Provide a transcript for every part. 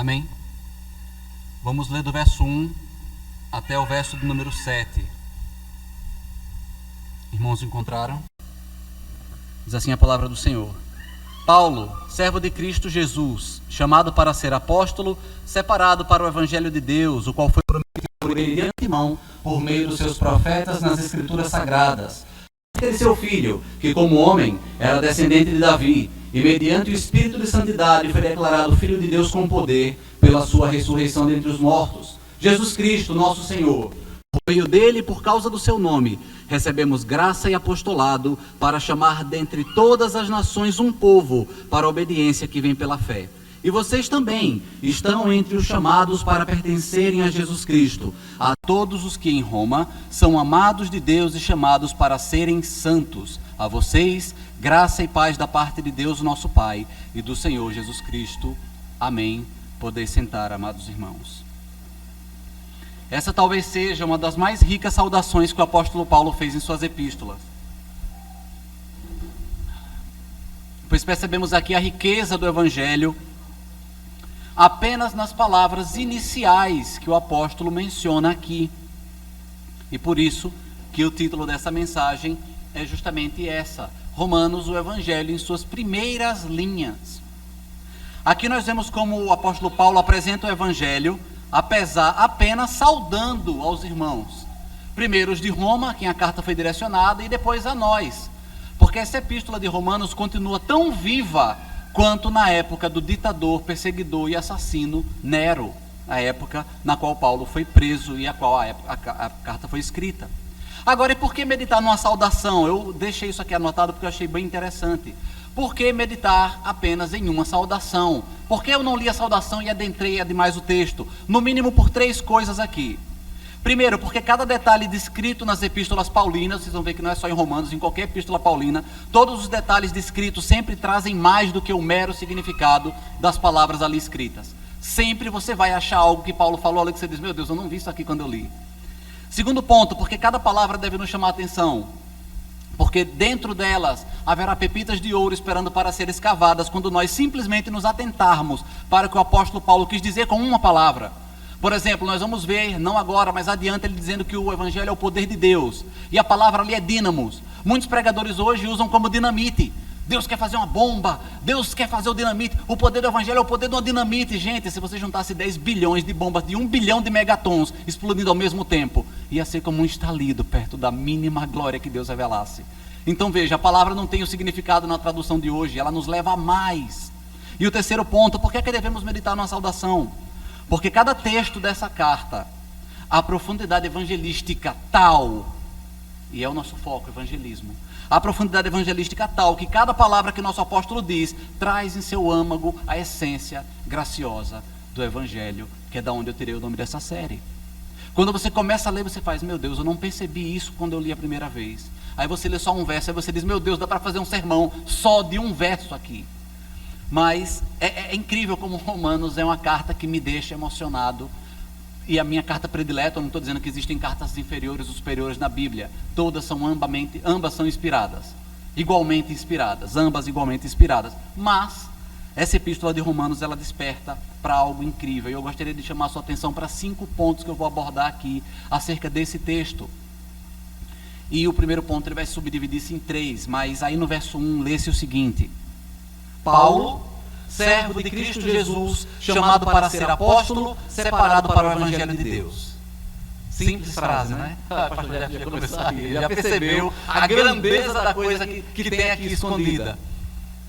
Amém? Vamos ler do verso 1 até o verso do número 7. Irmãos, encontraram? Diz assim a palavra do Senhor. Paulo, servo de Cristo Jesus, chamado para ser apóstolo, separado para o Evangelho de Deus, o qual foi prometido por ele de antemão, por meio dos seus profetas nas Escrituras Sagradas, de seu filho, que como homem era descendente de Davi, e mediante o Espírito de Santidade foi declarado Filho de Deus com poder, pela sua ressurreição dentre os mortos, Jesus Cristo, nosso Senhor. Por meio dele, por causa do seu nome, recebemos graça e apostolado para chamar dentre todas as nações um povo para a obediência que vem pela fé. E vocês também estão entre os chamados para pertencerem a Jesus Cristo, a todos os que em Roma são amados de Deus e chamados para serem santos. A vocês, graça e paz da parte de Deus, nosso Pai, e do Senhor Jesus Cristo. Amém. Podeis sentar, amados irmãos. Essa talvez seja uma das mais ricas saudações que o apóstolo Paulo fez em suas epístolas. Pois percebemos aqui a riqueza do Evangelho apenas nas palavras iniciais que o apóstolo menciona aqui. E por isso que o título dessa mensagem é justamente essa: Romanos, o Evangelho em suas primeiras linhas. Aqui nós vemos como o apóstolo Paulo apresenta o Evangelho apenas saudando aos irmãos, primeiro os de Roma, a quem a carta foi direcionada, e depois a nós, porque essa epístola de Romanos continua tão viva quanto na época do ditador, perseguidor e assassino Nero, a época na qual Paulo foi preso e a qual a carta foi escrita. Agora, e por que meditar numa saudação? Eu deixei isso aqui anotado porque eu achei bem interessante. Por que meditar apenas em uma saudação? Por que eu não li a saudação e adentrei demais o texto? No mínimo por 3 coisas aqui. Primeiro, porque cada detalhe descrito nas epístolas paulinas, vocês vão ver que não é só em Romanos, em qualquer epístola paulina, todos os detalhes descritos sempre trazem mais do que o mero significado das palavras ali escritas. Sempre você vai achar algo que Paulo falou ali que você diz: meu Deus, eu não vi isso aqui quando eu li. Segundo ponto, porque cada palavra deve nos chamar a atenção, porque dentro delas haverá pepitas de ouro esperando para ser escavadas, quando nós simplesmente nos atentarmos para o que o apóstolo Paulo quis dizer com uma palavra. Por exemplo, nós vamos ver, não agora, mas adiante, ele dizendo que o Evangelho é o poder de Deus, e a palavra ali é dínamos. Muitos pregadores hoje usam como dinamite. Deus quer fazer uma bomba, Deus quer fazer o dinamite. O poder do Evangelho é o poder de uma dinamite. Gente, se você juntasse 10 bilhões de bombas de 1 bilhão de megatons explodindo ao mesmo tempo, ia ser como um estalido perto da mínima glória que Deus revelasse. Então veja, a palavra não tem o significado na tradução de hoje, ela nos leva a mais. E o terceiro ponto, por que é que devemos meditar numa saudação? Porque cada texto dessa carta, a profundidade evangelística tal, e é o nosso foco, evangelismo, a profundidade evangelística tal, que cada palavra que nosso apóstolo diz, traz em seu âmago a essência graciosa do Evangelho, que é da onde eu tirei o nome dessa série. Quando você começa a ler, você faz: meu Deus, eu não percebi isso quando eu li a primeira vez. Aí você lê só um verso, aí você diz: meu Deus, dá para fazer um sermão só de um verso aqui. Mas é incrível como Romanos é uma carta que me deixa emocionado. E a minha carta predileta, eu não estou dizendo que existem cartas inferiores ou superiores na Bíblia. Todas são ambas são inspiradas. Igualmente inspiradas, ambas igualmente inspiradas. Mas essa epístola de Romanos, ela desperta para algo incrível. E eu gostaria de chamar a sua atenção para 5 pontos que eu vou abordar aqui acerca desse texto. E o primeiro ponto ele vai subdividir-se em 3, mas aí no verso 1 lê-se o seguinte: Paulo, servo de Cristo Jesus, chamado para ser apóstolo, separado para o Evangelho de Deus. Simples frase, né? O pastor já começou a rir, já percebeu a grandeza da coisa que tem aqui escondida.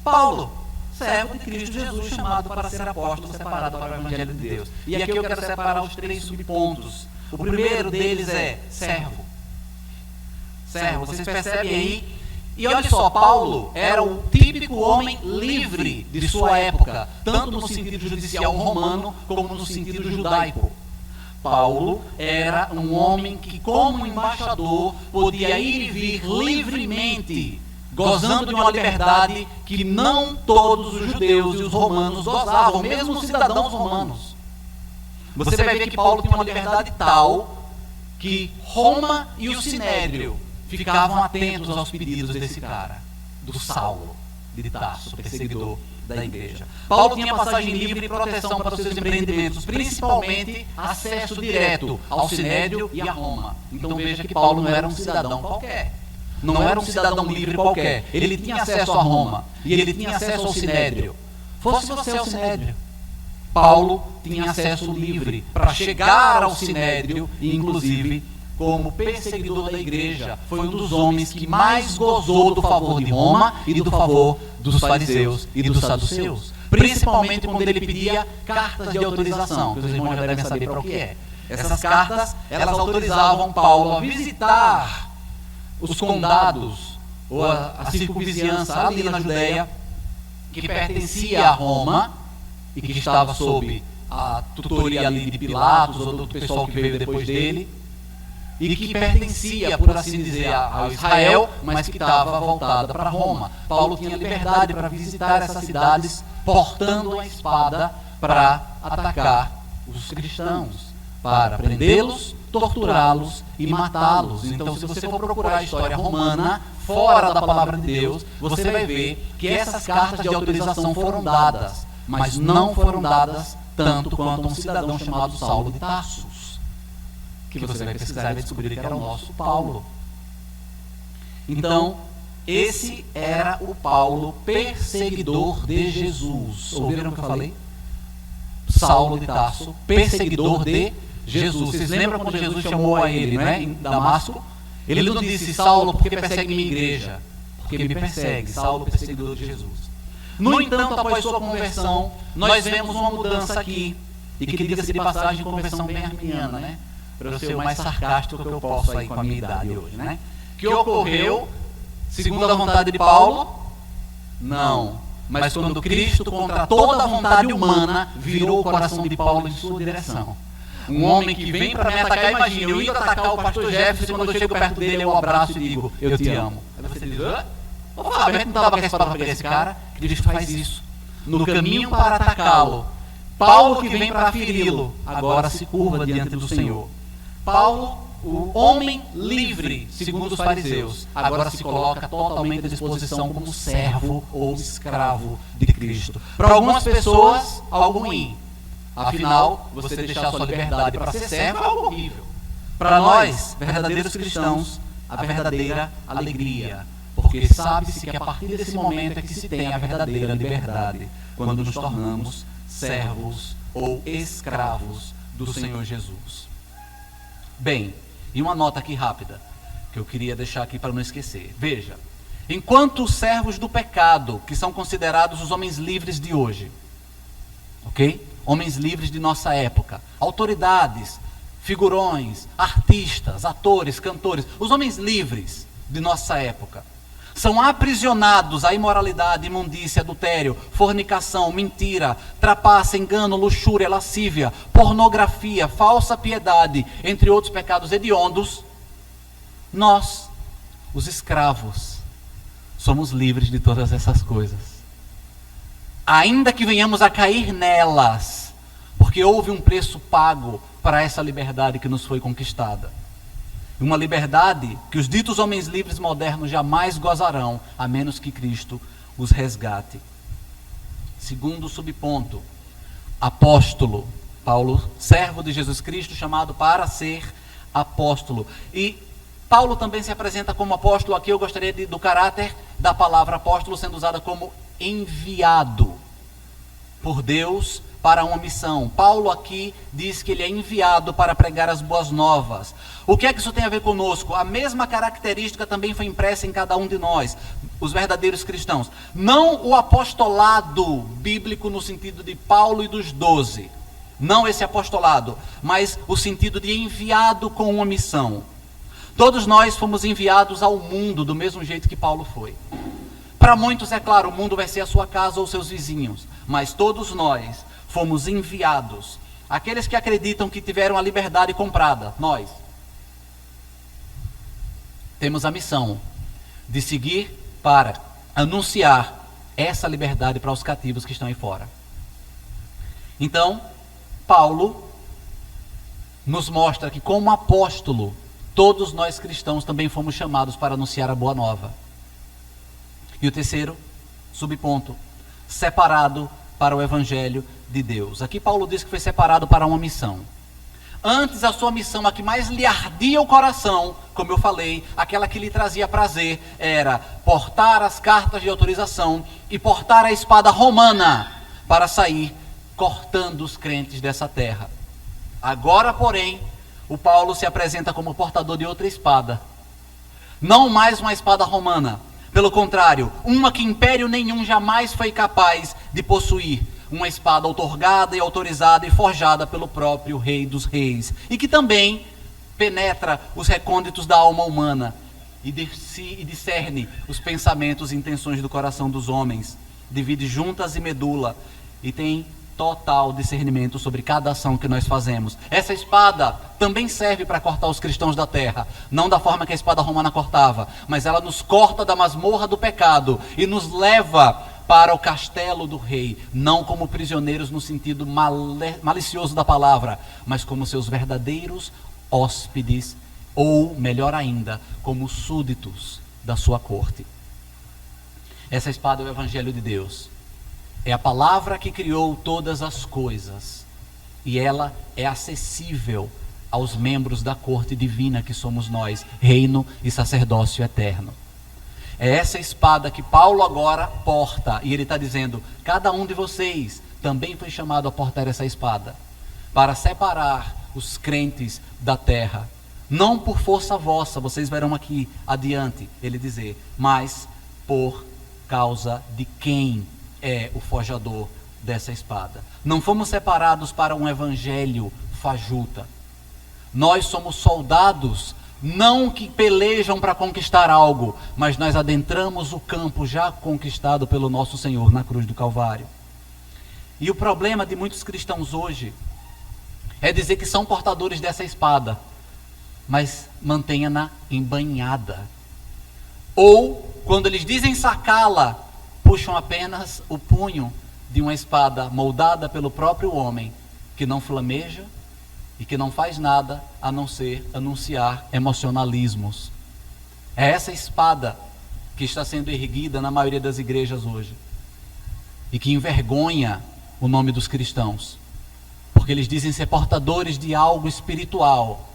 Paulo, servo de Cristo Jesus, chamado para ser apóstolo, separado para o Evangelho de Deus. E aqui eu quero separar os 3 subpontos. O primeiro deles é servo. Servo, vocês percebem aí? E olha só, Paulo era o típico homem livre de sua época, tanto no sentido judicial romano, como no sentido judaico. Paulo era um homem que, como embaixador, podia ir e vir livremente, gozando de uma liberdade que não todos os judeus e os romanos gozavam, mesmo os cidadãos romanos. Você vai ver que Paulo tinha uma liberdade tal que Roma e o Sinédrio ficavam atentos aos pedidos desse cara, do Saulo de Tarso, perseguidor. da igreja. Paulo tinha passagem livre e proteção para os seus empreendimentos, principalmente acesso direto ao Sinédrio e a Roma. Então veja que Paulo não era um cidadão qualquer. Não era um cidadão livre qualquer. Ele tinha acesso a Roma e ele tinha acesso ao Sinédrio. Fosse você ao Sinédrio. Paulo tinha acesso livre para chegar ao Sinédrio e, inclusive, como perseguidor da igreja, foi um dos homens que mais gozou do favor de Roma e do favor dos fariseus e dos saduceus. Principalmente quando ele pedia cartas de autorização, que os irmãos já devem saber para o que é. Essas cartas, elas autorizavam Paulo a visitar os condados, ou a circunvizinhança ali na Judéia, que pertencia a Roma e que estava sob a tutoria ali de Pilatos ou do pessoal que veio depois dele, e que pertencia, por assim dizer, a Israel, mas que estava voltada para Roma. Paulo tinha liberdade para visitar essas cidades, portando uma espada para atacar os cristãos, para prendê-los, torturá-los e matá-los. Então, se você for procurar a história romana, fora da palavra de Deus, você vai ver que essas cartas de autorização foram dadas, mas não foram dadas tanto quanto um cidadão chamado Saulo de Tarsus, que você vai pesquisar e vai descobrir que era o nosso Paulo. Então, esse era o Paulo perseguidor de Jesus. Ouviram o que eu falei? Saulo de Tarso, perseguidor de Jesus. Vocês lembram quando Jesus chamou a ele, não é, em Damasco? Ele não disse: Saulo, porque persegue minha igreja? Porque me persegue. Saulo, perseguidor de Jesus. No entanto, após sua conversão, nós vemos uma mudança aqui. E que, diga-se de passagem, conversão bem arminiana, né? Para eu ser o mais sarcástico que eu posso aí com a minha idade hoje, né? Que ocorreu segundo a vontade de Paulo? Não. Mas quando Cristo, contra toda a vontade humana, virou o coração de Paulo em sua direção. Um homem que vem para me atacar, imagina, eu indo atacar o pastor Jefferson, quando eu chego perto dele, eu abraço e digo: eu te amo. Aí você diz: ô Fábio, a gente não estava com a espada para pegar esse cara? Cristo faz isso. No caminho para atacá-lo, Paulo, que vem para feri-lo, agora se curva diante do Senhor. Paulo, o homem livre, segundo os fariseus, agora se coloca totalmente à disposição como servo ou escravo de Cristo. Para algumas pessoas, algo ruim. Afinal, você deixar sua liberdade para ser servo é algo horrível. Para nós, verdadeiros cristãos, a verdadeira alegria. Porque sabe-se que a partir desse momento é que se tem a verdadeira liberdade, quando nos tornamos servos ou escravos do Senhor Jesus. Bem, e uma nota aqui rápida, que eu queria deixar aqui para não esquecer. Veja, enquanto os servos do pecado, que são considerados os homens livres de hoje, ok? Homens livres de nossa época, autoridades, figurões, artistas, atores, cantores, os homens livres de nossa época, são aprisionados à imoralidade, imundícia, adultério, fornicação, mentira, trapaça, engano, luxúria, lascívia, pornografia, falsa piedade, entre outros pecados hediondos. Nós, os escravos, somos livres de todas essas coisas. Ainda que venhamos a cair nelas, porque houve um preço pago para essa liberdade que nos foi conquistada. Uma liberdade que os ditos homens livres modernos jamais gozarão, a menos que Cristo os resgate. Segundo subponto, apóstolo. Paulo, servo de Jesus Cristo, chamado para ser apóstolo. E Paulo também se apresenta como apóstolo. Aqui eu gostaria do caráter da palavra apóstolo sendo usada como enviado por Deus para uma missão. Paulo aqui diz que ele é enviado para pregar as boas novas. O que é que isso tem a ver conosco? A mesma característica também foi impressa em cada um de nós, os verdadeiros cristãos. Não o apostolado bíblico no sentido de Paulo e dos 12. Não esse apostolado, mas o sentido de enviado com uma missão. Todos nós fomos enviados ao mundo do mesmo jeito que Paulo foi. Para muitos, é claro, o mundo vai ser a sua casa ou seus vizinhos, mas todos nós fomos enviados. Aqueles que acreditam que tiveram a liberdade comprada, nós temos a missão de seguir para anunciar essa liberdade para os cativos que estão aí fora. Então, Paulo nos mostra que, como apóstolo, todos nós cristãos também fomos chamados para anunciar a boa nova. E o terceiro subponto: separado para o evangelho de Deus. Aqui Paulo diz que foi separado para uma missão. Antes, a sua missão, a que mais lhe ardia o coração, como eu falei, aquela que lhe trazia prazer, era portar as cartas de autorização e portar a espada romana para sair cortando os crentes dessa terra. Agora, porém, o Paulo se apresenta como portador de outra espada. Não mais uma espada romana. Pelo contrário, uma que império nenhum jamais foi capaz de possuir. Uma espada outorgada e autorizada e forjada pelo próprio Rei dos Reis. E que também penetra os recônditos da alma humana e discerne os pensamentos e intenções do coração dos homens. Divide juntas e medula e tem total discernimento sobre cada ação que nós fazemos. Essa espada também serve para cortar os cristãos da terra, não da forma que a espada romana cortava, mas ela nos corta da masmorra do pecado e nos leva para o castelo do rei, não como prisioneiros no sentido malicioso da palavra, mas como seus verdadeiros hóspedes, ou melhor ainda, como súditos da sua corte. Essa espada é o evangelho de Deus. É a palavra que criou todas as coisas, e ela é acessível aos membros da corte divina que somos nós, reino e sacerdócio eterno. É essa espada que Paulo agora porta, e ele está dizendo, cada um de vocês também foi chamado a portar essa espada, para separar os crentes da terra, não por força vossa, vocês verão aqui adiante ele dizer, mas por causa de quem é o forjador dessa espada. Não fomos separados para um evangelho fajuta. Nós somos soldados, não que pelejam para conquistar algo, mas nós adentramos o campo já conquistado pelo nosso Senhor na cruz do Calvário. E o problema de muitos cristãos hoje é dizer que são portadores dessa espada, mas mantenha-na embainhada. Ou, quando eles dizem sacá-la, puxam apenas o punho de uma espada moldada pelo próprio homem, que não flameja e que não faz nada a não ser anunciar emocionalismos. É essa espada que está sendo erguida na maioria das igrejas hoje e que envergonha o nome dos cristãos, porque eles dizem ser portadores de algo espiritual,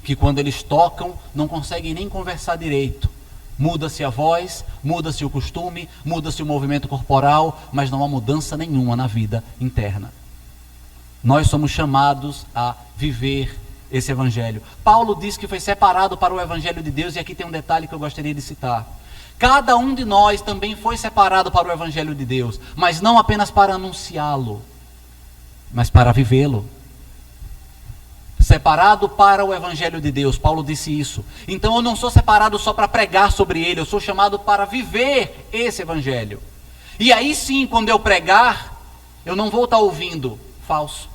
que quando eles tocam não conseguem nem conversar direito. Muda-se a voz, muda-se o costume, muda-se o movimento corporal, mas não há mudança nenhuma na vida interna. Nós somos chamados a viver esse evangelho. Paulo diz que foi separado para o evangelho de Deus, e aqui tem um detalhe que eu gostaria de citar. Cada um de nós também foi separado para o evangelho de Deus, mas não apenas para anunciá-lo, mas para vivê-lo. Separado para o evangelho de Deus, Paulo disse isso. Então eu não sou separado só para pregar sobre ele, eu sou chamado para viver esse evangelho. E aí sim, quando eu pregar, eu não vou estar ouvindo falso.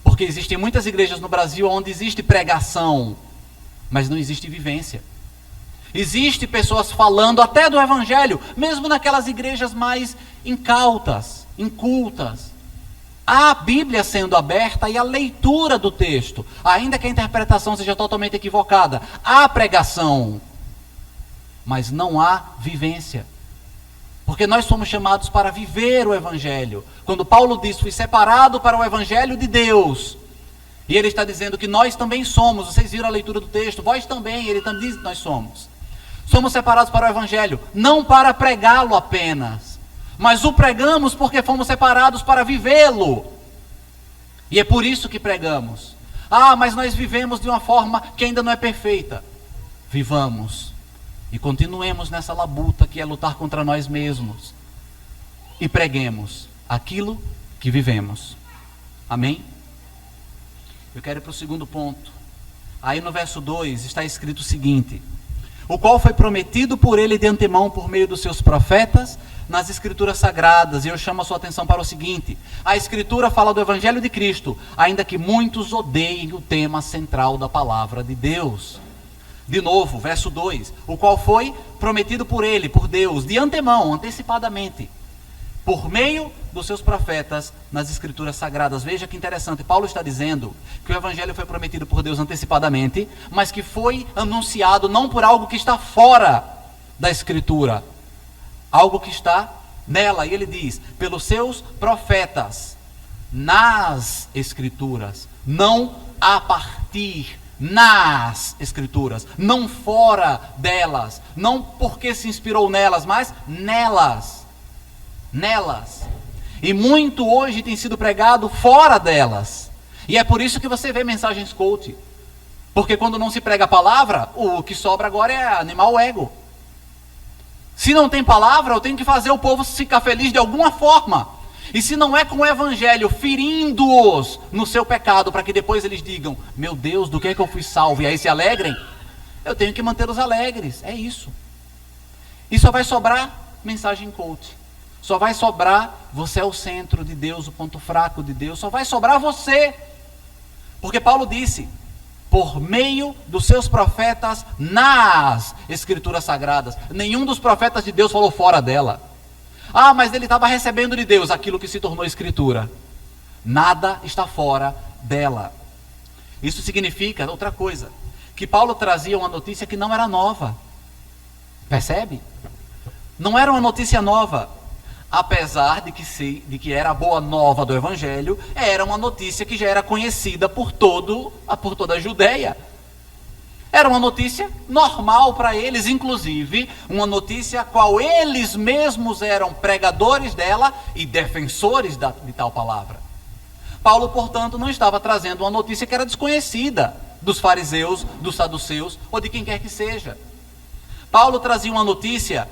Porque existem muitas igrejas no Brasil onde existe pregação, mas não existe vivência. Existem pessoas falando até do evangelho, mesmo naquelas igrejas mais incautas, incultas. Há a Bíblia sendo aberta e a leitura do texto, ainda que a interpretação seja totalmente equivocada. Há pregação, mas não há vivência. Porque nós somos chamados para viver o evangelho. Quando Paulo diz, fui separado para o evangelho de Deus, e ele está dizendo que nós também somos, vocês viram a leitura do texto, vós também, ele também diz que nós somos. Somos separados para o evangelho, não para pregá-lo apenas, mas o pregamos porque fomos separados para vivê-lo. E é por isso que pregamos. Ah, mas nós vivemos de uma forma que ainda não é perfeita. Vivamos. E continuemos nessa labuta que é lutar contra nós mesmos. E preguemos aquilo que vivemos. Amém? Eu quero ir para o segundo ponto. Aí no verso 2 está escrito o seguinte: o qual foi prometido por ele de antemão por meio dos seus profetas nas escrituras sagradas. E eu chamo a sua atenção para o seguinte: a escritura fala do evangelho de Cristo, ainda que muitos odeiem o tema central da palavra de Deus. De novo, verso 2, o qual foi prometido por ele, por Deus, de antemão, antecipadamente, por meio dos seus profetas nas escrituras sagradas. Veja que interessante, Paulo está dizendo que o evangelho foi prometido por Deus antecipadamente, mas que foi anunciado não por algo que está fora da escritura, algo que está nela, e ele diz, pelos seus profetas, nas Escrituras, não a partir, nas Escrituras, não fora delas, não porque se inspirou nelas, mas nelas. E muito hoje tem sido pregado fora delas. E é por isso que você vê mensagens coach. Porque quando não se prega a palavra, o que sobra agora é animar o ego. Se não tem palavra, eu tenho que fazer o povo ficar feliz de alguma forma. E se não é com o evangelho, ferindo-os no seu pecado, para que depois eles digam, meu Deus, do que é que eu fui salvo? E aí se alegrem, eu tenho que mantê-los alegres. É isso. E só vai sobrar mensagem coach. Só vai sobrar, você é o centro de Deus, o ponto fraco de Deus. Só vai sobrar você. Porque Paulo disse, por meio dos seus profetas nas Escrituras Sagradas. Nenhum dos profetas de Deus falou fora dela. Ah, mas ele estava recebendo de Deus aquilo que se tornou Escritura. Nada está fora dela. Isso significa outra coisa, que Paulo trazia uma notícia que não era nova. Percebe? Não era uma notícia nova. Apesar de que era a boa nova do Evangelho, era uma notícia que já era conhecida por toda a Judeia. Era uma notícia normal para eles, inclusive uma notícia a qual eles mesmos eram pregadores dela e defensores de tal palavra. Paulo, portanto, não estava trazendo uma notícia que era desconhecida dos fariseus, dos saduceus ou de quem quer que seja. Paulo trazia uma notícia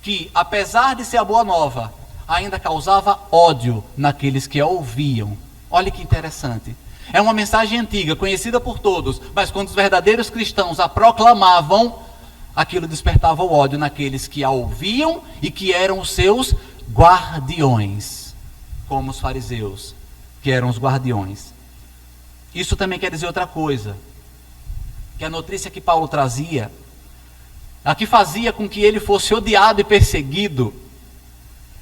que, apesar de ser a boa nova, ainda causava ódio naqueles que a ouviam. Olha que interessante. É uma mensagem antiga, conhecida por todos, mas quando os verdadeiros cristãos a proclamavam, aquilo despertava o ódio naqueles que a ouviam e que eram os seus guardiões, como os fariseus, que eram os guardiões. Isso também quer dizer outra coisa, que a notícia que Paulo trazia, a que fazia com que ele fosse odiado e perseguido,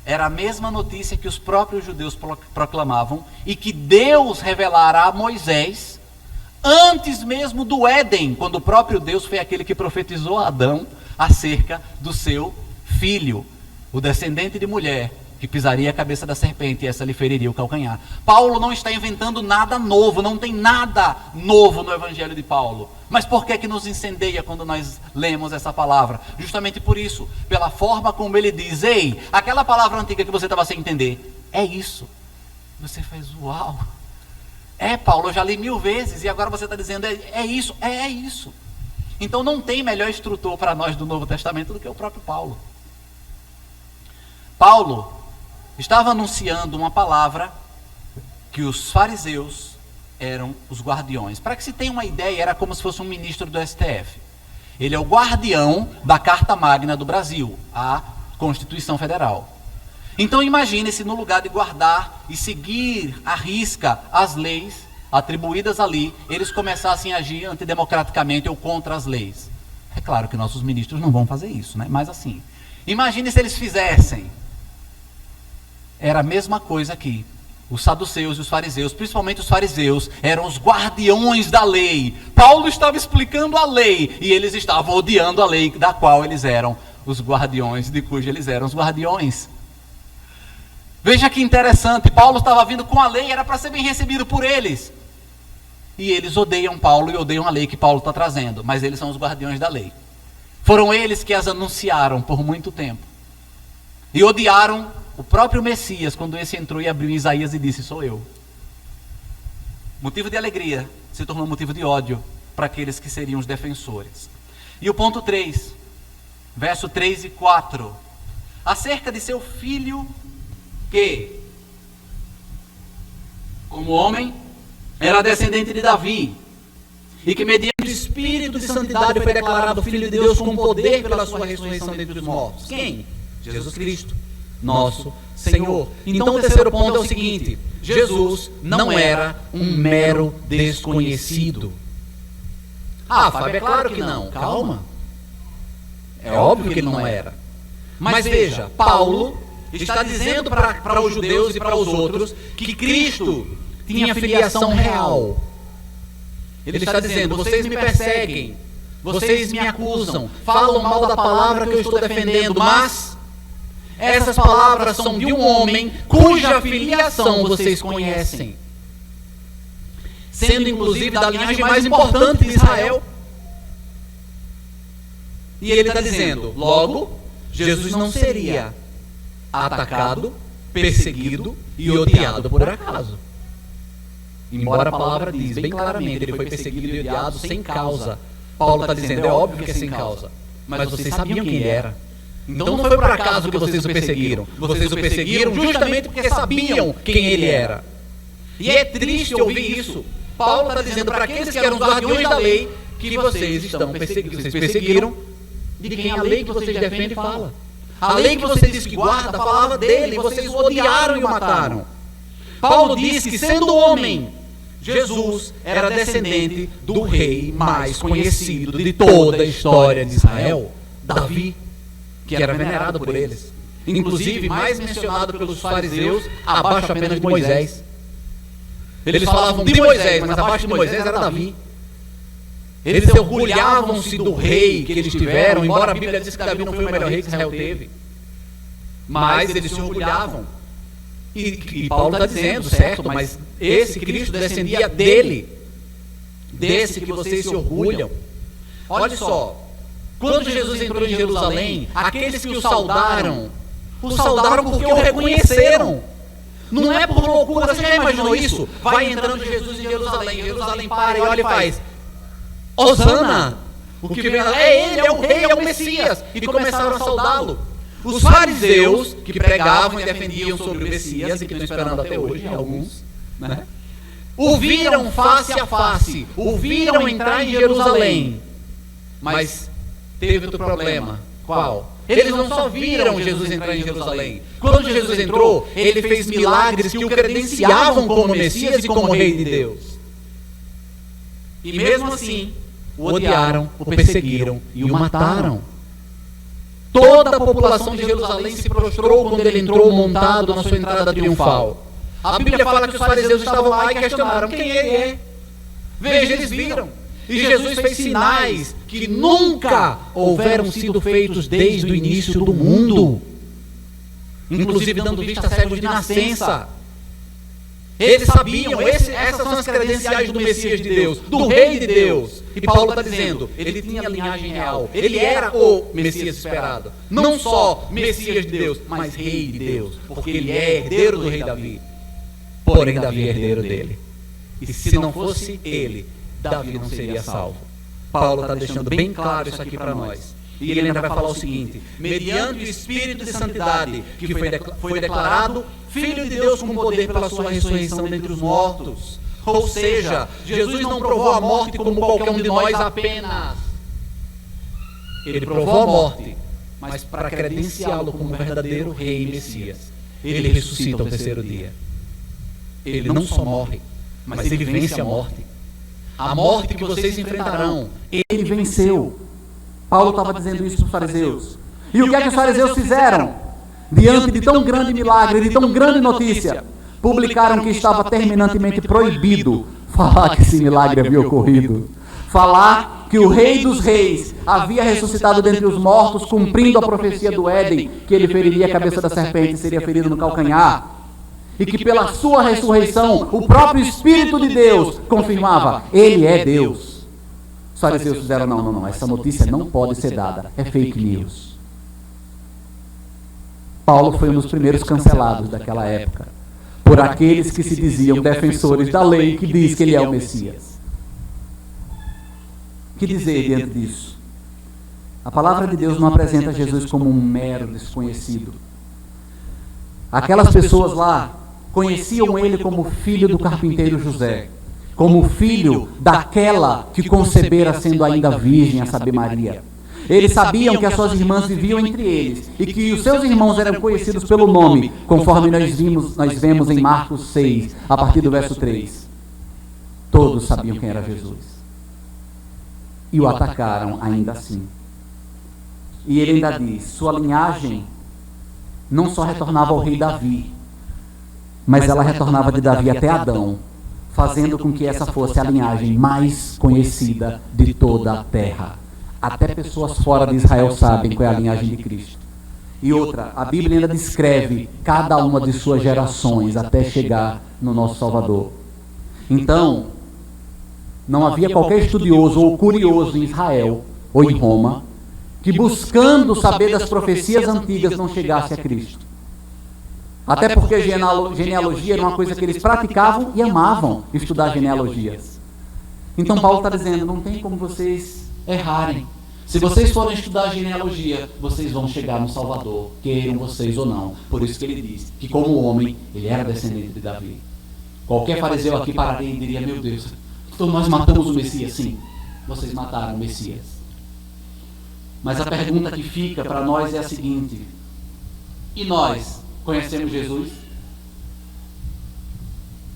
era a mesma notícia que os próprios judeus proclamavam e que Deus revelara a Moisés antes mesmo do Éden, quando o próprio Deus foi aquele que profetizou a Adão acerca do seu filho, o descendente de mulher, que pisaria a cabeça da serpente e essa lhe feriria o calcanhar. Paulo não está inventando nada novo, não tem nada novo no Evangelho de Paulo. Mas por que nos incendeia quando nós lemos essa palavra? Justamente por isso, pela forma como ele diz, ei, aquela palavra antiga que você estava sem entender, é isso. Você faz, uau. Paulo, eu já li 1000 vezes e agora você está dizendo, é isso. Então não tem melhor instrutor para nós do Novo Testamento do que o próprio Paulo. Paulo estava anunciando uma palavra que os fariseus eram os guardiões. Para que se tenha uma ideia, era como se fosse um ministro do STF. Ele é o guardião da Carta Magna do Brasil, a Constituição Federal. Então imagine-se no lugar de guardar e seguir à risca as leis atribuídas ali, eles começassem a agir antidemocraticamente ou contra as leis. É claro que nossos ministros não vão fazer isso, né? Mas assim, imagine se eles fizessem. Era a mesma coisa aqui. Os saduceus e os fariseus, principalmente os fariseus, eram os guardiões da lei. Paulo estava explicando a lei e eles estavam odiando a lei da qual eles eram os guardiões, de cuja eles eram os guardiões. Veja que interessante, Paulo estava vindo com a lei, era para ser bem recebido por eles. E eles odeiam Paulo e odeiam a lei que Paulo está trazendo, mas eles são os guardiões da lei. Foram eles que as anunciaram por muito tempo. E odiaram o próprio Messias, quando esse entrou e abriu Isaías e disse, sou eu. Motivo de alegria se tornou motivo de ódio para aqueles que seriam os defensores. E o ponto 3, verso 3 e 4, acerca de seu filho que, como homem, era descendente de Davi, e que mediante o Espírito de Santidade foi declarado Filho de Deus com poder pela sua ressurreição dentre os mortos. Quem? Jesus Cristo, nosso Senhor. Então o terceiro ponto é o seguinte: Jesus não era um mero desconhecido. Fábio, é claro que não. Calma. É óbvio que ele não era. Mas veja, Paulo está dizendo para os judeus e para os outros que Cristo tinha filiação real. Ele está dizendo, vocês me perseguem, vocês me acusam, falam mal da palavra que eu estou defendendo, mas essas palavras são de um homem cuja filiação vocês conhecem, sendo inclusive da linhagem mais importante de Israel. E ele está dizendo, logo, Jesus não seria atacado, perseguido e odiado por acaso. Embora a palavra diz bem claramente, ele foi perseguido e odiado sem causa. Paulo está dizendo, é óbvio que é sem causa, mas vocês sabiam quem ele era. Então não foi por acaso que vocês o perseguiram. Vocês o perseguiram justamente porque sabiam quem ele era. E é triste ouvir isso. Paulo está dizendo para aqueles que eram os guardiões da lei que vocês estão perseguindo. Vocês perseguiram de quem a lei que vocês defendem fala. A lei que você diz que guarda falava dele, e vocês o odiaram e o mataram. Paulo diz que, sendo homem, Jesus era descendente do rei mais conhecido de toda a história de Israel, Davi, que era venerado por eles. Inclusive, mais mencionado pelos fariseus, abaixo apenas de Moisés. Eles falavam de Moisés, mas abaixo de Moisés era Davi. Eles orgulhavam-se do rei que eles tiveram, embora a Bíblia diz que Davi não foi o melhor rei que Israel teve. Mas eles se orgulhavam. E Paulo está dizendo, certo, mas esse Cristo descendia dele, desse que vocês se orgulham. Olha só, quando Jesus entrou em Jerusalém, aqueles que o saudaram porque o reconheceram. Não é por loucura, você já imaginou isso? Vai entrando Jesus em Jerusalém para e olha e faz, Hosana! O que vem é ele, é o rei, é o Messias. E começaram a saudá-lo. Os fariseus, que pregavam e defendiam sobre o Messias, e que estão esperando até hoje, alguns, né? O viram face a face, o viram entrar em Jerusalém. Mas teve outro problema. Qual? Eles não só viram Jesus entrar em Jerusalém. Quando Jesus entrou, ele fez milagres que o credenciavam como Messias e como Rei de Deus. E mesmo assim, o odiaram, o perseguiram e o mataram. Toda a população de Jerusalém se prostrou quando ele entrou montado na sua entrada triunfal. A Bíblia fala que os fariseus estavam lá e questionaram quem ele é. Veja, eles viram. E Jesus fez sinais que nunca houveram sido feitos desde o início do mundo. Inclusive dando vista a cegos de nascença. Eles sabiam, essas são as credenciais do Messias de Deus, do Rei de Deus. E Paulo está dizendo, ele tinha a linhagem real, ele era o Messias esperado. Não só Messias de Deus, mas Rei de Deus, porque ele é herdeiro do rei Davi. Porém, Davi é herdeiro dele. E se não fosse ele, Davi não seria salvo. Paulo está deixando bem claro isso aqui para nós. E ele ainda vai falar o seguinte, mediante o Espírito de Santidade, que foi declarado Filho de Deus com poder pela sua ressurreição dentre os mortos. Ou seja, Jesus não provou a morte como qualquer um de nós apenas. Ele provou a morte, mas para credenciá-lo como verdadeiro Rei e Messias. Ele ressuscita ao terceiro dia. Ele não só morre, mas ele vence a morte. A morte que vocês enfrentarão, ele venceu. Paulo estava dizendo isso para os fariseus. E o que é que os fariseus fizeram? Diante de tão grande milagre, de tão grande notícia, publicaram que estava terminantemente proibido falar que esse milagre havia ocorrido. Falar que o Rei dos Reis havia ressuscitado dentre os mortos, cumprindo a profecia do Éden, que ele feriria a cabeça da serpente e seria ferido no calcanhar. E que pela sua ressurreição, o próprio Espírito de Deus confirmava, ele é Deus. Os fariseus fizeram, não, essa notícia não pode ser dada, é fake news. Paulo foi um dos primeiros cancelados daquela época, por aqueles que se diziam defensores da lei que diz que ele é o Messias. O que dizer diante disso? A palavra de Deus não apresenta Jesus como um mero desconhecido. Aquelas pessoas lá conheciam ele como filho do carpinteiro José, como filho daquela que concebera sendo ainda virgem, a saber, Maria. Eles sabiam que as suas irmãs viviam entre eles e que os seus irmãos eram conhecidos pelo nome, conforme nós vemos em Marcos 6, a partir do verso 3. Todos sabiam quem era Jesus. E o atacaram ainda assim. E ele ainda diz, sua linhagem não só retornava ao rei Davi, mas ela retornava de Davi até Adão, fazendo com que essa fosse a linhagem mais conhecida de toda a terra. Até pessoas fora de Israel sabem qual é a linhagem de Cristo. E outra, a Bíblia ainda descreve cada uma de suas gerações até chegar no nosso Salvador. Então, não havia qualquer estudioso ou curioso em Israel ou em Roma que, buscando saber das profecias antigas, não chegasse a Cristo. Até porque genealogia era uma coisa que eles praticavam e amavam estudar genealogias. Então Paulo está dizendo, não tem como vocês errarem. Se vocês forem estudar genealogia, vocês vão chegar no Salvador, queiram vocês ou não. Por isso que ele diz que, como homem, ele era descendente de Davi. Qualquer fariseu aqui pararia e diria, meu Deus, então nós matamos o Messias? Sim, vocês mataram o Messias. Mas a pergunta que fica para nós é a seguinte: e nós conhecemos Jesus?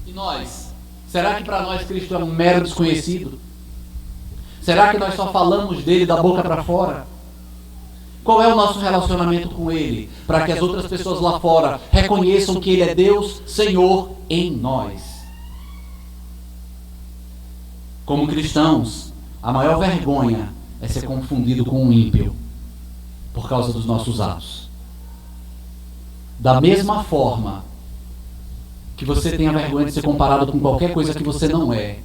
E nós? Será que para nós Cristo é um mero desconhecido? Será que nós só falamos dele da boca para fora? Qual é o nosso relacionamento com ele? Para que as outras pessoas lá fora reconheçam que ele é Deus, Senhor em nós. Como cristãos, a maior vergonha é ser confundido com um ímpio por causa dos nossos atos. Da mesma forma que você tem a vergonha de ser comparado com qualquer coisa que você não é,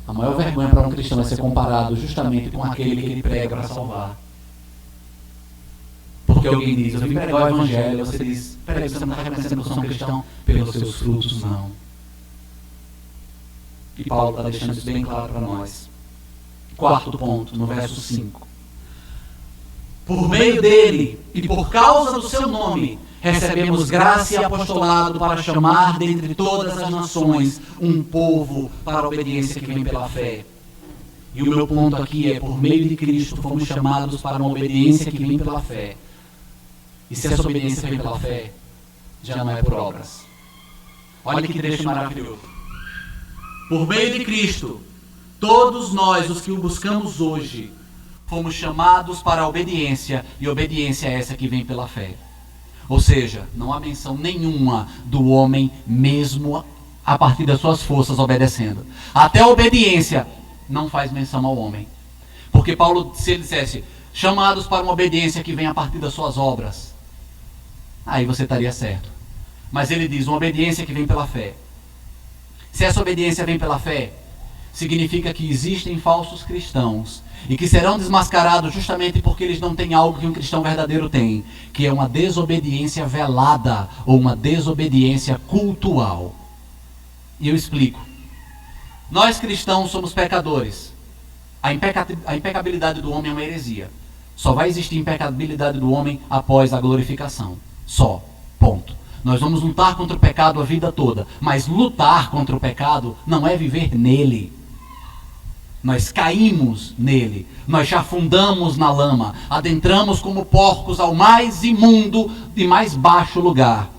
a maior vergonha para um cristão é ser comparado justamente com aquele que ele prega para salvar. Porque alguém diz, eu vim pregar o Evangelho, e você diz, peraí, você não está reconhecendo que eu sou um cristão? Pelos seus frutos, não. E Paulo está deixando isso bem claro para nós. Quarto ponto, no verso 5. Por meio dele e por causa do seu nome, recebemos graça e apostolado para chamar dentre todas as nações um povo para a obediência que vem pela fé. E o meu ponto aqui é, por meio de Cristo fomos chamados para uma obediência que vem pela fé. E se essa obediência vem pela fé, já não é por obras. Olha que trecho maravilhoso. Por meio de Cristo, todos nós, os que o buscamos hoje, fomos chamados para a obediência, e obediência é essa que vem pela fé. Ou seja, não há menção nenhuma do homem mesmo a partir das suas forças obedecendo. Até a obediência não faz menção ao homem. Porque Paulo, se ele dissesse, chamados para uma obediência que vem a partir das suas obras, aí você estaria certo. Mas ele diz, uma obediência que vem pela fé. Se essa obediência vem pela fé, significa que existem falsos cristãos e que serão desmascarados justamente porque eles não têm algo que um cristão verdadeiro tem, que é uma desobediência velada ou uma desobediência cultual. E eu explico. Nós cristãos somos pecadores. A impecabilidade do homem é uma heresia. Só vai existir impecabilidade do homem após a glorificação. Só. Ponto. Nós vamos lutar contra o pecado a vida toda, mas lutar contra o pecado não é viver nele. Nós caímos nele, nós chafundamos na lama, adentramos como porcos ao mais imundo e mais baixo lugar.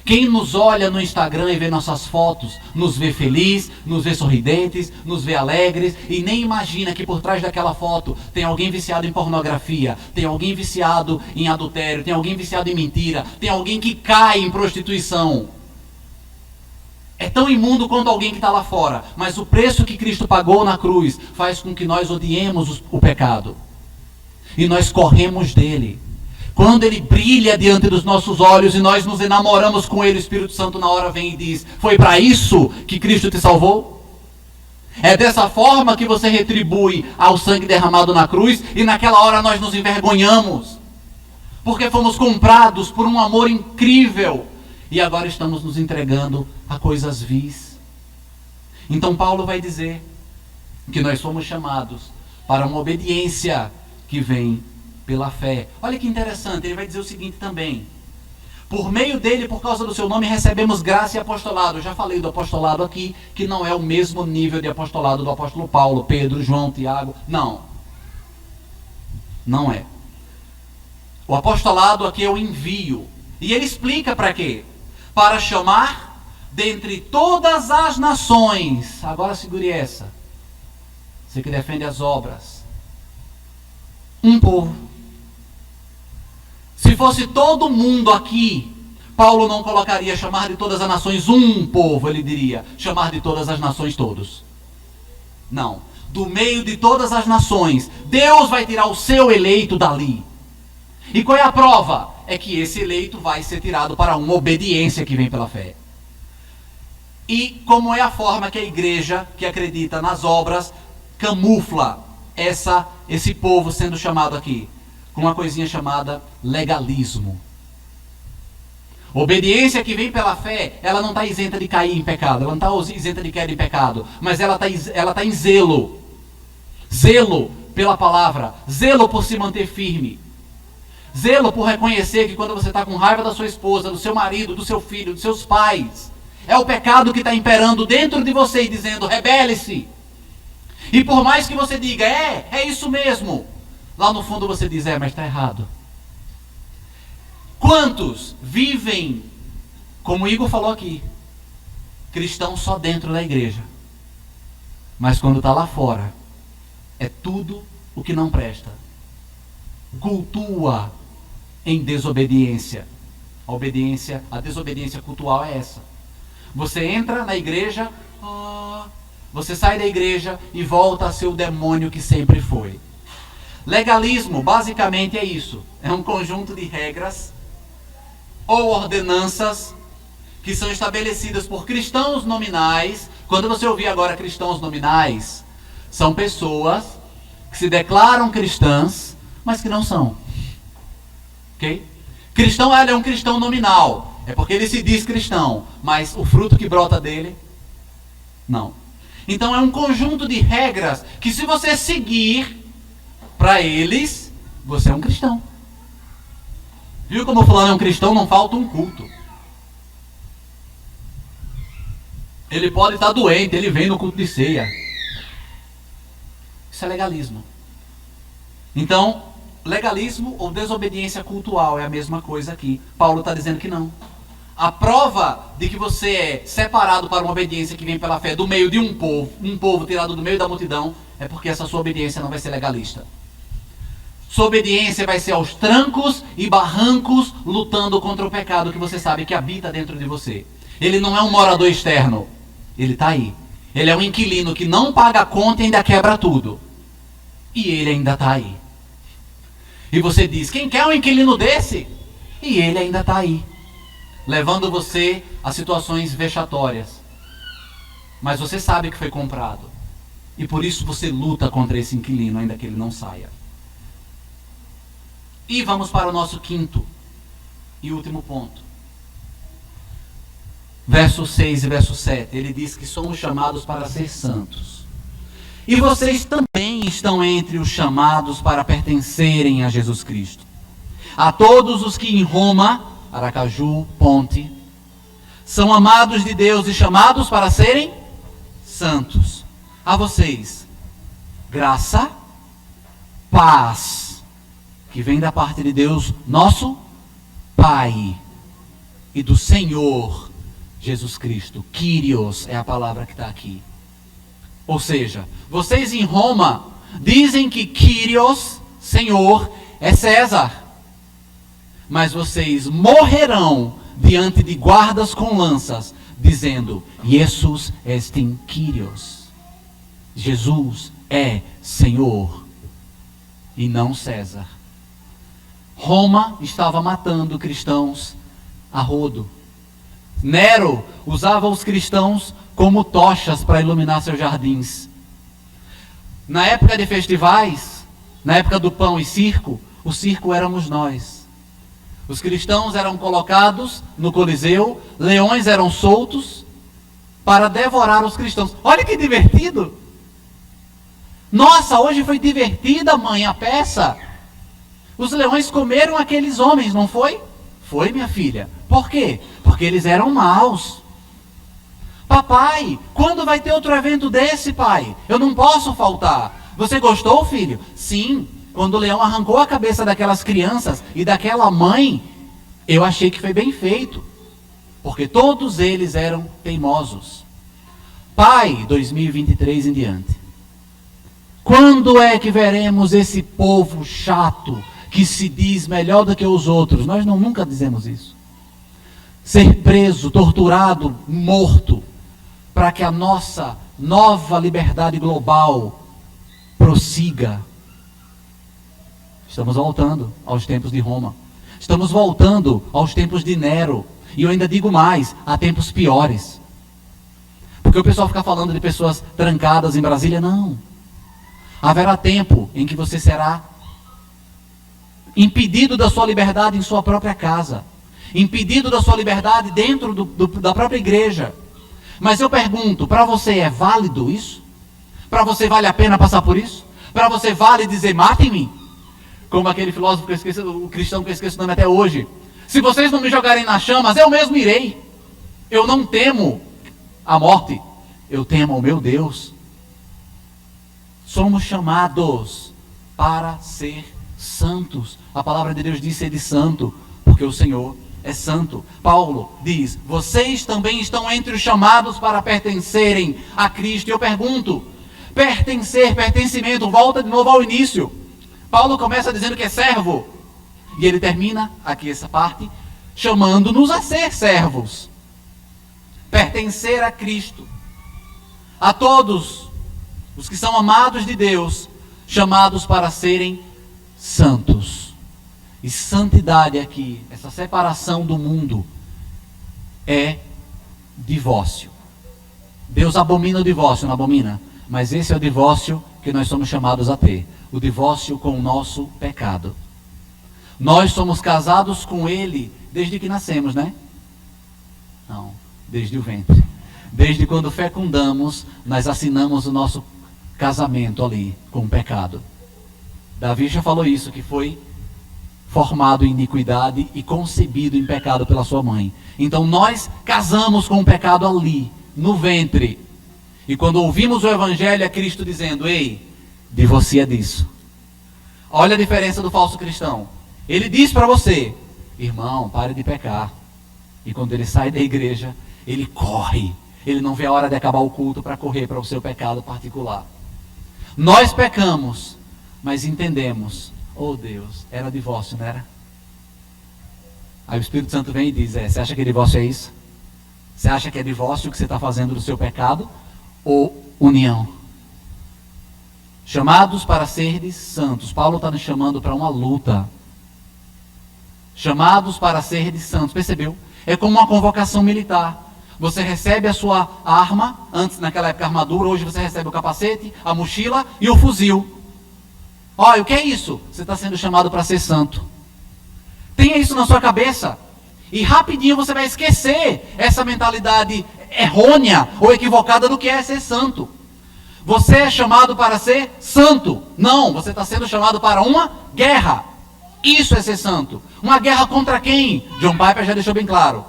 Quem nos olha no Instagram e vê nossas fotos, nos vê felizes, nos vê sorridentes, nos vê alegres e nem imagina que por trás daquela foto tem alguém viciado em pornografia, tem alguém viciado em adultério, tem alguém viciado em mentira, tem alguém que cai em prostituição. É tão imundo quanto alguém que está lá fora, mas o preço que Cristo pagou na cruz faz com que nós odiemos o pecado. E nós corremos dele. Quando ele brilha diante dos nossos olhos e nós nos enamoramos com ele, o Espírito Santo na hora vem e diz, foi para isso que Cristo te salvou? É dessa forma que você retribui ao sangue derramado na cruz e naquela hora nós nos envergonhamos. Porque fomos comprados por um amor incrível e agora estamos nos entregando a coisas vis. Então Paulo vai dizer que nós fomos chamados para uma obediência que vem pela fé. Olha que interessante, ele vai dizer o seguinte também. Por meio dele, por causa do seu nome, recebemos graça e apostolado. Eu já falei do apostolado aqui, que não é o mesmo nível de apostolado do apóstolo Paulo, Pedro, João, Tiago. Não. Não é. O apostolado aqui é o envio. E ele explica para quê? Para chamar dentre todas as nações. Agora segure essa. Você que defende as obras. Um povo. Se fosse todo mundo aqui, Paulo não colocaria chamar de todas as nações um povo, ele diria, chamar de todas as nações todos. Não. Do meio de todas as nações, Deus vai tirar o seu eleito dali. E qual é a prova? É que esse eleito vai ser tirado para uma obediência que vem pela fé. E como é a forma que a igreja, que acredita nas obras, camufla esse povo sendo chamado aqui? Com uma coisinha chamada legalismo. Obediência que vem pela fé, ela não está isenta de cair em pecado, ela não está isenta de cair em pecado, mas ela tá em zelo. Zelo pela palavra, zelo por se manter firme. Zelo por reconhecer que quando você está com raiva da sua esposa, do seu marido, do seu filho, dos seus pais, é o pecado que está imperando dentro de você e dizendo, rebele-se. E por mais que você diga, é isso mesmo, lá no fundo você diz, mas está errado. Quantos vivem, como o Igor falou aqui, cristãos só dentro da igreja, mas quando está lá fora, é tudo o que não presta. Cultua em desobediência. A desobediência cultural é essa. Você entra na igreja, você sai da igreja e volta a ser o demônio que sempre foi. Legalismo, basicamente, é isso. É um conjunto de regras ou ordenanças que são estabelecidas por cristãos nominais. Quando você ouvir agora cristãos nominais, são pessoas que se declaram cristãs, mas que não são. Ok? Cristão, é um cristão nominal. É porque ele se diz cristão, mas o fruto que brota dele, não. Então é um conjunto de regras que, se você seguir, para eles, você é um cristão. Viu como fulano é um cristão? Não falta um culto. Ele pode estar doente, ele vem no culto de ceia. Isso é legalismo. Então, legalismo ou desobediência cultural é a mesma coisa aqui. Paulo está dizendo que não. A prova de que você é separado para uma obediência que vem pela fé do meio de um povo tirado do meio da multidão, é porque essa sua obediência não vai ser legalista. Sua obediência vai ser aos trancos e barrancos, lutando contra o pecado que você sabe que habita dentro de você. Ele não é um morador externo. Ele está aí. Ele é um inquilino que não paga a conta e ainda quebra tudo. E ele ainda está aí. E você diz, quem quer um inquilino desse? E ele ainda está aí, levando você a situações vexatórias. Mas você sabe que foi comprado. E por isso você luta contra esse inquilino, ainda que ele não saia. E vamos para o nosso quinto e último ponto. Verso 6 e verso 7. Ele diz que somos chamados para ser santos. E vocês também estão entre os chamados para pertencerem a Jesus Cristo. A todos os que em Roma, Aracaju, Ponte, são amados de Deus e chamados para serem santos. A vocês, graça, paz, que vem da parte de Deus, nosso Pai, e do Senhor Jesus Cristo. Kyrios é a palavra que está aqui. Ou seja, vocês em Roma dizem que Kyrios, Senhor, é César. Mas vocês morrerão diante de guardas com lanças, dizendo, Jesus estin Kyrios. Jesus é Senhor e não César. Roma estava matando cristãos a rodo. Nero usava os cristãos como tochas para iluminar seus jardins. Na época de festivais, na época do pão e circo, o circo éramos nós. Os cristãos eram colocados no Coliseu, leões eram soltos para devorar os cristãos. Olha que divertido! Nossa, hoje foi divertida, mãe, a peça. Os leões comeram aqueles homens, não foi? Foi, minha filha. Por quê? Porque eles eram maus. Papai, quando vai ter outro evento desse, pai? Eu não posso faltar. Você gostou, filho? Sim. Quando o leão arrancou a cabeça daquelas crianças e daquela mãe, eu achei que foi bem feito. Porque todos eles eram teimosos. Pai, 2023 em diante. Quando é que veremos esse povo chato que se diz melhor do que os outros? Nós nunca dizemos isso. Ser preso, torturado, morto, para que a nossa nova liberdade global prossiga. Estamos voltando aos tempos de Roma. Estamos voltando aos tempos de Nero. E eu ainda digo mais, há tempos piores. Porque o pessoal fica falando de pessoas trancadas em Brasília. Não. Haverá tempo em que você será impedido da sua liberdade em sua própria casa. Impedido da sua liberdade dentro da própria igreja. Mas eu pergunto, para você é válido isso? Para você vale a pena passar por isso? Para você vale dizer, matem-me? Como aquele filósofo que eu esqueço, o cristão que eu esqueço o nome até hoje. Se vocês não me jogarem nas chamas, eu mesmo irei. Eu não temo a morte, eu temo ao meu Deus. Somos chamados para ser santos. A palavra de Deus diz ser de santo, porque o Senhor é santo. Paulo diz, vocês também estão entre os chamados para pertencerem a Cristo. E eu pergunto, pertencer, pertencimento, volta de novo ao início. Paulo começa dizendo que é servo. E ele termina aqui essa parte, chamando-nos a ser servos. Pertencer a Cristo. A todos os que são amados de Deus, chamados para serem santos. E santidade aqui, essa separação do mundo, é divórcio. Deus abomina o divórcio, não abomina? Mas esse é o divórcio que nós somos chamados a ter. O divórcio com o nosso pecado. Nós somos casados com Ele desde que nascemos, né? Não, desde o ventre. Desde quando fecundamos, nós assinamos o nosso casamento ali com o pecado. Davi já falou isso, que foi formado em iniquidade e concebido em pecado pela sua mãe. Então nós casamos com o pecado ali, no ventre. E quando ouvimos o Evangelho, é Cristo dizendo, ei, divorcia disso. Olha a diferença do falso cristão. Ele diz para você, irmão, pare de pecar. E quando ele sai da igreja, ele corre. Ele não vê a hora de acabar o culto para correr para o seu pecado particular. Nós pecamos, mas entendemos. Oh Deus, era divórcio, não era? Aí o Espírito Santo vem e diz, você acha que divórcio é isso? Você acha que é divórcio o que você está fazendo do seu pecado? Ou união? Chamados para seres santos. Paulo está nos chamando para uma luta. Chamados para seres santos. Percebeu? É como uma convocação militar. Você recebe a sua arma, antes naquela época a armadura, hoje você recebe o capacete, a mochila e o fuzil. Olha, o que é isso? Você está sendo chamado para ser santo. Tenha isso na sua cabeça. E rapidinho você vai esquecer essa mentalidade errônea ou equivocada do que é ser santo. Você é chamado para ser santo. Não, você está sendo chamado para uma guerra. Isso é ser santo. Uma guerra contra quem? John Piper já deixou bem claro.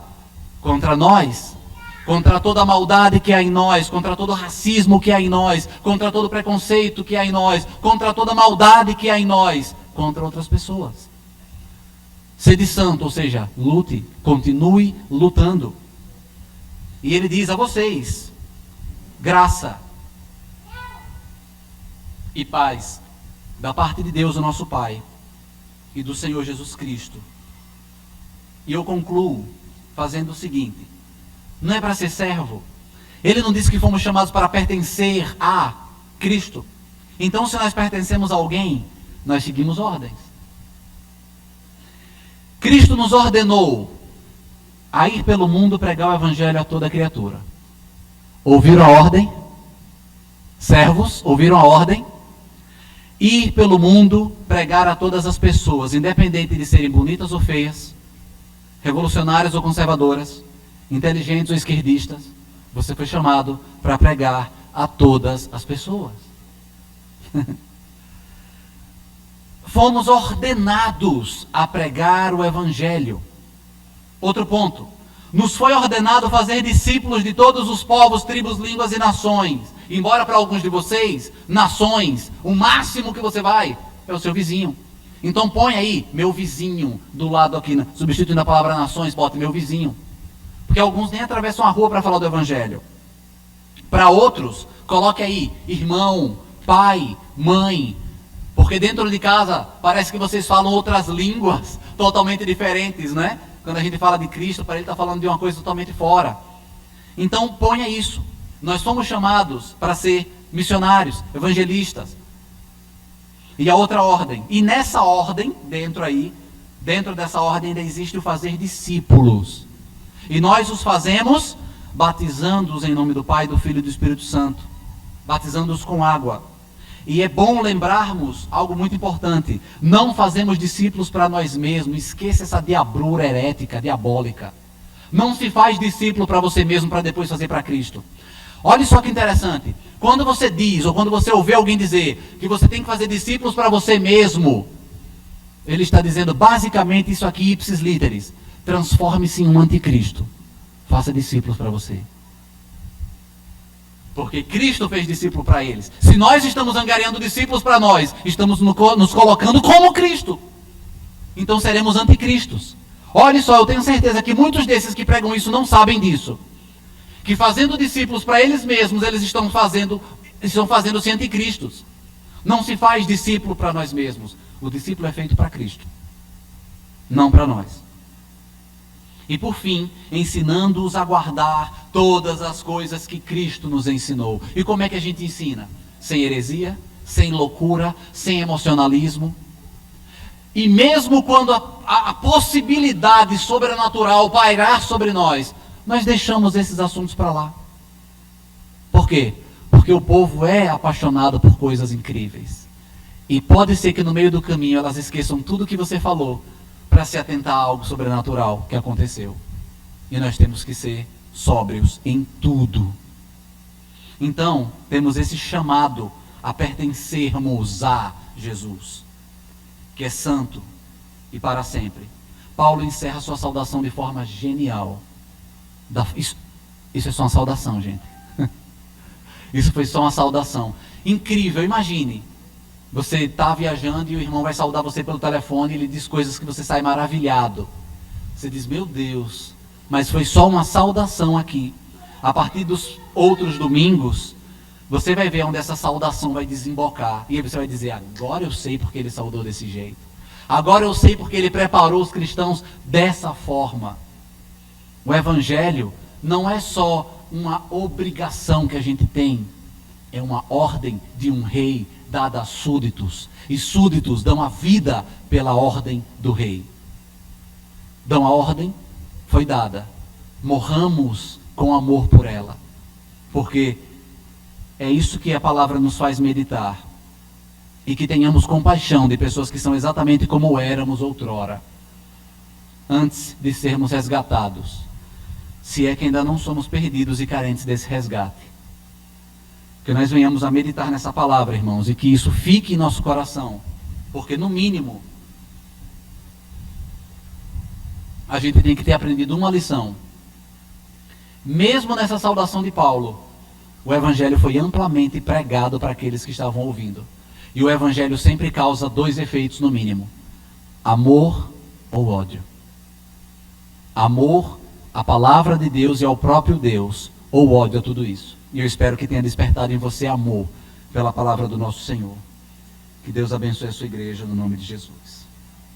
Contra nós. Contra toda a maldade que há em nós, contra todo o racismo que há em nós, contra todo o preconceito que há em nós, contra toda a maldade que há em nós, contra outras pessoas. Sede santo, ou seja, lute, continue lutando. E ele diz a vocês, graça e paz da parte de Deus, o nosso Pai, e do Senhor Jesus Cristo. E eu concluo fazendo o seguinte. Não é para ser servo. Ele não disse que fomos chamados para pertencer a Cristo. Então, se nós pertencemos a alguém, nós seguimos ordens. Cristo nos ordenou a ir pelo mundo pregar o Evangelho a toda criatura. Ouviram a ordem? Servos, ouviram a ordem? Ir pelo mundo pregar a todas as pessoas, independente de serem bonitas ou feias, revolucionárias ou conservadoras, inteligentes ou esquerdistas, você foi chamado para pregar a todas as pessoas. Fomos ordenados a pregar o Evangelho. Outro ponto. Nos foi ordenado fazer discípulos de todos os povos, tribos, línguas e nações. Embora para alguns de vocês, nações, o máximo que você vai é o seu vizinho. Então põe aí, meu vizinho, do lado aqui, substituindo a palavra nações, bote meu vizinho. Porque alguns nem atravessam a rua para falar do Evangelho. Para outros, coloque aí, irmão, pai, mãe. Porque dentro de casa, parece que vocês falam outras línguas totalmente diferentes, né? Quando a gente fala de Cristo, para ele está falando de uma coisa totalmente fora. Então, ponha isso. Nós fomos chamados para ser missionários, evangelistas. e a outra ordem. E nessa ordem, dentro dessa ordem ainda existe o fazer discípulos. E nós os fazemos batizando-os em nome do Pai, do Filho e do Espírito Santo. Batizando-os com água. E é bom lembrarmos algo muito importante. Não fazemos discípulos para nós mesmos. Esqueça essa diabrura herética, diabólica. Não se faz discípulo para você mesmo para depois fazer para Cristo. Olha só que interessante. Quando você diz, ou quando você ouve alguém dizer que você tem que fazer discípulos para você mesmo, ele está dizendo basicamente isso aqui, ipsis literis. Transforme-se em um anticristo. Faça discípulos para você. Porque Cristo fez discípulo para eles. Se nós estamos angariando discípulos para nós, estamos nos colocando como Cristo. Então seremos anticristos. Olha só, eu tenho certeza que muitos desses que pregam isso não sabem disso. Que fazendo discípulos para eles mesmos, eles estão fazendo-se anticristos. Não se faz discípulo para nós mesmos. O discípulo é feito para Cristo, não para nós. E por fim, ensinando-os a guardar todas as coisas que Cristo nos ensinou. E como é que a gente ensina? Sem heresia, sem loucura, sem emocionalismo. E mesmo quando a possibilidade sobrenatural pairar sobre nós, nós deixamos esses assuntos para lá. Por quê? Porque o povo é apaixonado por coisas incríveis. E pode ser que no meio do caminho elas esqueçam tudo o que você falou para se atentar a algo sobrenatural que aconteceu. E nós temos que ser sóbrios em tudo. Então, temos esse chamado a pertencermos a Jesus, que é santo e para sempre. Paulo encerra sua saudação de forma genial. Isso é só uma saudação, gente. Isso foi só uma saudação. Incrível, imagine. Você está viajando e o irmão vai saudar você pelo telefone e ele diz coisas que você sai maravilhado. Você diz, meu Deus, mas foi só uma saudação aqui. A partir dos outros domingos, você vai ver onde essa saudação vai desembocar. E aí você vai dizer, agora eu sei porque ele saudou desse jeito. Agora eu sei porque ele preparou os cristãos dessa forma. O Evangelho não é só uma obrigação que a gente tem. É uma ordem de um rei dada a súditos. E súditos dão a vida pela ordem do rei. Dão a ordem, foi dada. Morramos com amor por ela. Porque é isso que a palavra nos faz meditar. E que tenhamos compaixão de pessoas que são exatamente como éramos outrora. Antes de sermos resgatados. Se é que ainda não somos perdidos e carentes desse resgate. Que nós venhamos a meditar nessa palavra, irmãos, e que isso fique em nosso coração. Porque, no mínimo, a gente tem que ter aprendido uma lição. Mesmo nessa saudação de Paulo, o Evangelho foi amplamente pregado para aqueles que estavam ouvindo. E o Evangelho sempre causa dois efeitos, no mínimo. Amor ou ódio. Amor à palavra de Deus e ao próprio Deus, ou ódio a tudo isso. E eu espero que tenha despertado em você amor pela palavra do nosso Senhor. Que Deus abençoe a sua igreja no nome de Jesus.